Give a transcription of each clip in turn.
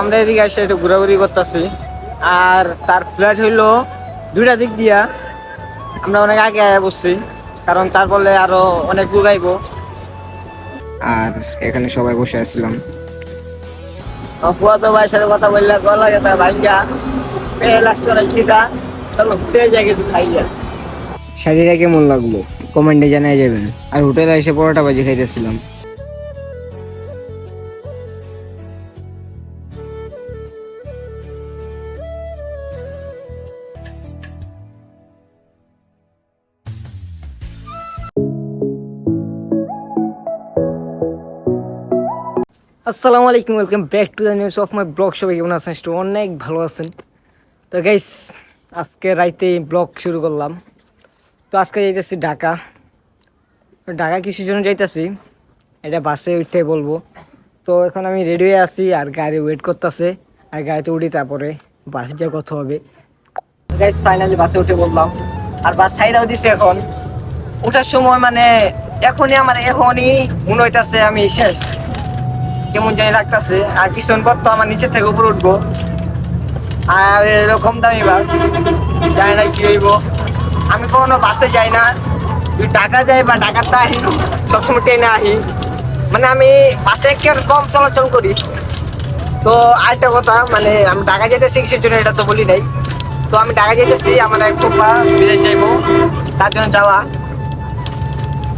আমরা এদিকে এসে একটু ঘোরাঘুরি করতেছি। আর তার ফ্ল্যাট হইলো দুইটা দিক দিয়া। আমরা অনেক আগে আয়া বসছি, কারণ তারপরে আরো অনেক লোক আইবো। আর এখানে সবাই বসে আসছিলাম। ফুয়াতো ভাইয়ের সাথে কথা বললে গলা গেছে ভাইয়া লাগছে অনেক খিদা, চলো ঘুরতে যাই কিছু খাইয়া। শাড়িটা কেমন লাগলো কমেন্টে জানাই যাবেন। আর হোটেলে এসে পরোটা ভাজি খাইতেছিলাম। আসসালামু আলাইকুম, welcome back to the news of my blog. সবাই কেমন আছেন? অনেক ভালো আছেন। তো গাইস, আজকে রাইতে ব্লগ শুরু করলাম। তো আজকে যাইতেছি ঢাকা। ঢাকা কিসের জন্য যাইতেছি এটা বাসে উঠে বলবো। তো এখন আমি রেডি হয়ে আছি আর গাড়ি ওয়েট করতেছে। আর গাড়িতে উঠি তারপরে বাসে যা কথা হবে। গাইস ফাইনালি বাসে উঠে বললাম। আর বাস সাইডাও দিছে। এখন ওঠার সময় মানে এখনই মনে হইতাছে আমি শেষ, কেমন জানি লাগতেছে। আর কিছুক্ষণ পর তো আমার নিচে থেকে উপরে উঠবো। আর এরকম দামি বাস, যাই না কি হইব। আমি কখনো বাসে যাই না, ঢাকা যাই বা ঢাকাতে আহি, সবসময় ট্রেনে আহি। মানে আমি বাসে একটু কম চলাচল করি। তো আরেকটা কথা, মানে আমি ঢাকা যেতেছি কিসের জন্য এটা তো বলি নাই। তো আমি ঢাকা যেতেছি আমার এক ফুপা বিদেশ যাইবো, তার জন্য যাওয়া।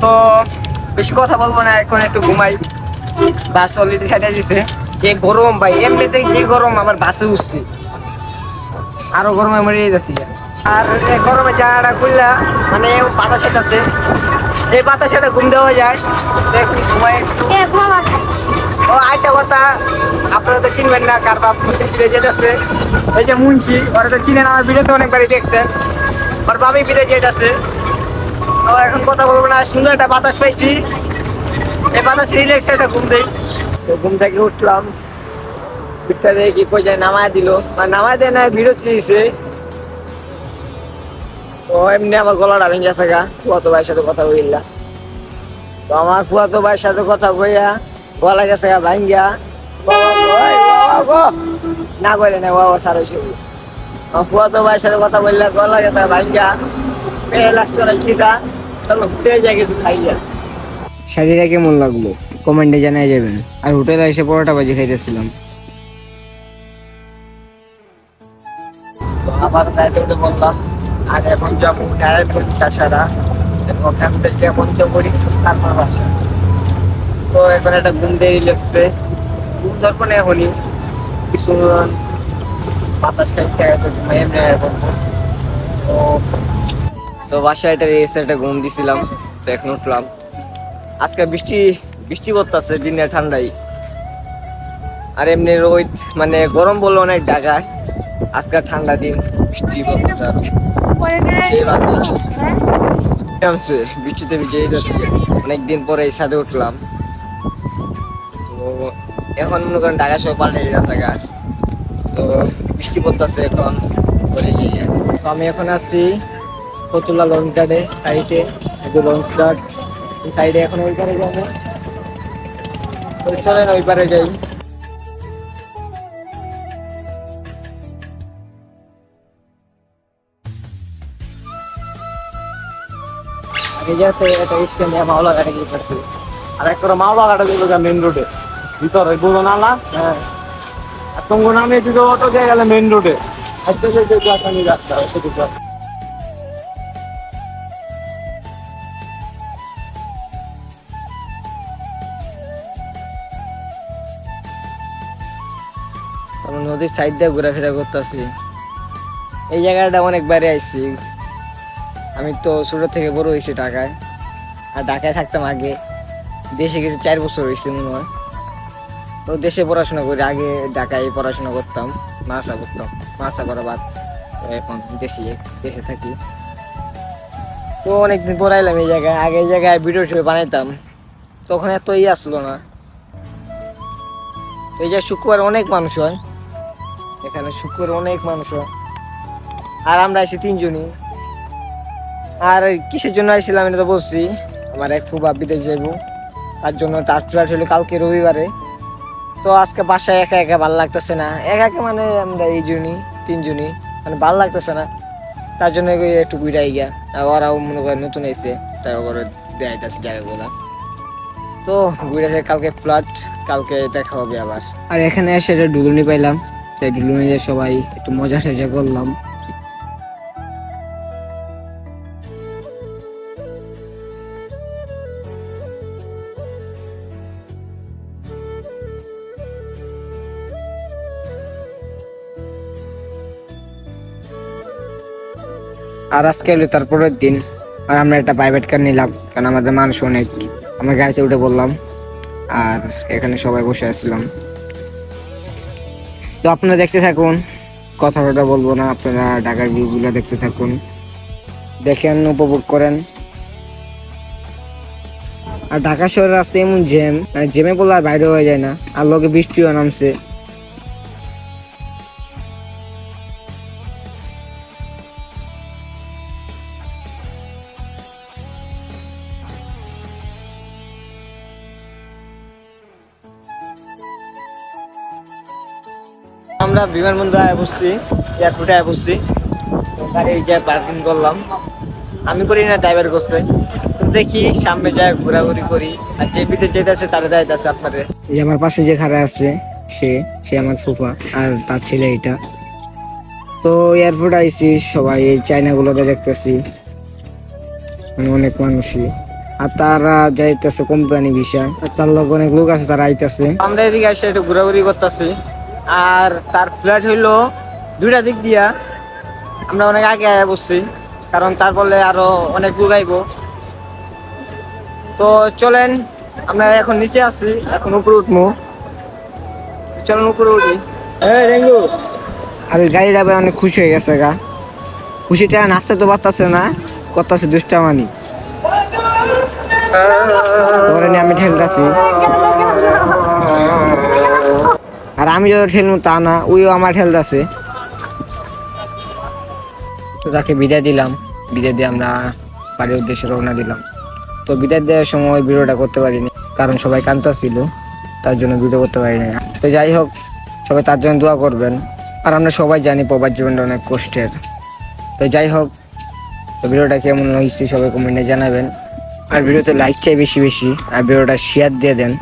তো বেশি কথা বলবো না, এখন একটু ঘুমাই। বাস অলরেডি সাইডে দিছে। যে গরম ভাই, এমনিতে যে গরম আমার বাসে উঠছি, আরো গরমে মরে যাচ্ছি। আর এই গরমে জায়গাটা খুললা মানে বাতাস আছে, এই বাতাসে ঘুম দেওয়া যায়। এখন ঘুমাই একটু। ও আরেকটা কথা, আপনারা তো চিনবেন না, কার বাপ বিদেশ যেতেছে। এই যে মুন্সি, ওরা তো চিনেন, আমার ভিডিওতে অনেকবারই দেখছেন। ওর বাবি বিদেশ যেতেছে। তো এখন কথা বলবো না, সুন্দর একটা বাতাস পাইছি। এই বাতাসে রিল্যাক্স একটা ঘুম দেই। তো ঘুম থেকে উঠলাম, ভিতরে কি কই যায় নামায় দিল, আর নামায় দেয় না, ভিডিও তুলেছে। তো এমনি আমার গলাটা ভেঙে গেছে গা, ফুয়াতো ভাইয়ের সাথে কথা বললাম। তো আমার ফুয়াতো ভাইয়ের সাথে কথা বইয়া গলা গেছে গা ভাঙ্গা। না কইলে না বাবা সারা শুরু। আমার ফুয়াতো ভাইয়ের সাথে কথা বললে গলা গেছে ভাঙ্গা লাগছে অনেক খিদা, চলো ঘুরতে যাই কিছু খাইয়া। শাড়িটা কেমন লাগলো কমেন্টে জানাই যাবেন। আর হোটেলে এসে পরোটা ভাজি খাইতেছিলাম। তো আবার তাইতে বললাম, আর এখন যাবো ডাইরেক্ট চাষারা, ওখান থেকে পঞ্চমড়ি, তারপর বাসা। তো এখন একটা ঘুম দিয়ে লেগছে, ঘুম ধরবো না এখনই, কিছু বাতাস খাইতে ঘুমাই এমনি এখন। তো তো বাসায় এসে একটা ঘুম দিছিলাম। তো এখন উঠলাম। আজকে বৃষ্টি বৃষ্টি পড়তেছে, দিনে ঠান্ডাই। আর এমনি রোদ, মানে গরম বললো অনেক ঢাকায়, আজকে ঠান্ডা দিন, বৃষ্টি পড়তেছে। বৃষ্টিতে ভিজে যাচ্ছে। অনেকদিন পরে এই ছাদে উঠলাম। তো এখন মনে করেন ঢাকা সব পাল্টে যাচ্ছে। তো বৃষ্টি পড়তেছে এখন। তো আমি এখন আছি ফতুল্লা লঞ্চ গার্ডে সাইডে, লঞ্চ গার্ড সাইডে। এখন ওই পারে যাবো। তো চলেন ওই পারে যাই। আগে যাতে একটা স্ট্যান্ড মাওলা ঘাটে গিয়ে করছি। আর একটা মাওলা ঘাটে দিল মেন রোডে ভিতরে বলো না না। হ্যাঁ, আর তোমার নামে যদি অটো দিয়ে গেলে মেন রোডে নদীর সাইড দিয়ে ঘোরাফেরা করতেছি। এই জায়গাটা অনেকবারই আইছি। আমি তো ছোট থেকে বড় হয়েছি ঢাকায়। আর ঢাকায় থাকতাম আগে, দেশে গেছি 4 বছর হয়েছে মনে হয়। তো দেশে পড়াশোনা করি, আগে ঢাকায় পড়াশোনা করতাম, মাসা করতাম, মাসা করা বাদ। এখন দেশে থাকি। তো অনেকদিন পড়াইলাম এই জায়গায়। আগে এই জায়গায় ভিডিও টিডিও বানাইতাম, তখন এত আসলো না। এই যে শুক্রবার অনেক মানুষ হয় এখানে, শুক্রবার অনেক মানুষ হয়। আর আমরা আছি 3 জনই। আর কিসের জন্য আসছিলাম এটা তো বলছি, আমার এক ফুপা বিদেশ যাইব, তার জন্য। তার ফ্লাইট হলো কালকে রবিবারে। তো আজকে বাসায় একা একা ভালো লাগতেছে না, একা একা মানে আমরা এই জনই 3 জনই, মানে ভালো লাগতেছে না। তার জন্য একটু ঘুরাই গিয়া, আর ওরাও মনে করে নতুন এসে, তাই ওরা দেখাইতেছে জায়গাগুলা। তো ঘুরে কালকে ফ্লাট, কালকে দেখা হবে আবার। আর এখানে এসে ডুলুনি পাইলাম, তাই ডুলুনি সবাই একটু মজা টজা করলাম। আর আজকে হলো তারপরের দিন, আর আমরা একটা প্রাইভেট কার নিলাম, কারণ আমাদের মানুষ অনেক। আমরা গাড়িতে উঠে বললাম, আর এখানে সবাই বসে আসছিলাম। তো আপনারা দেখতে থাকুন, কথা বলবো না, আপনারা ঢাকার ভিউগুলো দেখতে থাকুন, দেখেন, উপভোগ করেন। আর ঢাকা শহরের রাস্তায় এমন জ্যাম, মানে জ্যামে বললে আর বাইরে হয়ে যায় না, আর লোকে বৃষ্টিও নামছে। আমরা বিমানবন্দরে বসছি, এয়ারপোর্টে বসছি, গাড়ি যা পার্কিং করলাম। আমি করি না, ড্রাইভার করছে। তো দেখি সামনে যায় ঘোরাঘুরি করি, আর যে বিতে যেতেছে তারা যাইতেছে। আপনার আমার পাশে যে খাড়া আছে সে সে আমার ফুফা, আর তার ছেলে এটা। তো এয়ারপোর্ট আইছি, সবাই এই চাইনা গুলোকে দেখতেছি, মানে অনেক মানুষই। আর তারা যাইতেছে কোম্পানি ভিসা, তার লোক অনেক লোক আছে, তারা আইতেছে। আমরা এদিকে এসে একটু ঘোরাঘুরি করতেছি। আর তার ফ্ল্যাট হইলো 2টা দিক দিয়া, আমরা অনেক আগে আগে বসছি, কারণ তারপরে আরো অনেক লোক আইব। তো চলেন, আমরা এখন নিচে আছি, এখন উপরে উঠবো। চলেন উপরে উঠি। আর ওই গাড়িটা ভাই অনেক খুশি হয়ে গেছে গা, খুশিটা নাচতে তো পারতেছে না, করতেছে দুষ্টামানি। আমি ঠেলতেছি, আর আমি যত ঠেলবো তা না, ওইও আমার ঠেলতেছে। তো তাকে বিদায় দিলাম, বিদায় দিয়ে আমরা বাড়ির উদ্দেশ্যে রওনা দিলাম। তো বিদায় দেওয়ার সময় ভিডিওটা করতে পারিনি, কারণ সবাই কাঁদতেছিল, তার জন্য ভিডিও করতে পারিনি। তো যাই হোক, সবাই তার জন্য দোয়া করবেন। আর আমরা সবাই জানি প্রবাস জীবনটা অনেক কষ্টের। তো যাই হোক, তো ভিডিওটা কেমন হয়েছে সবাই কমেন্টে জানাবেন। আর ভিডিওতে লাইক চাই বেশি বেশি, আর ভিডিওটা শেয়ার দিয়ে দেন।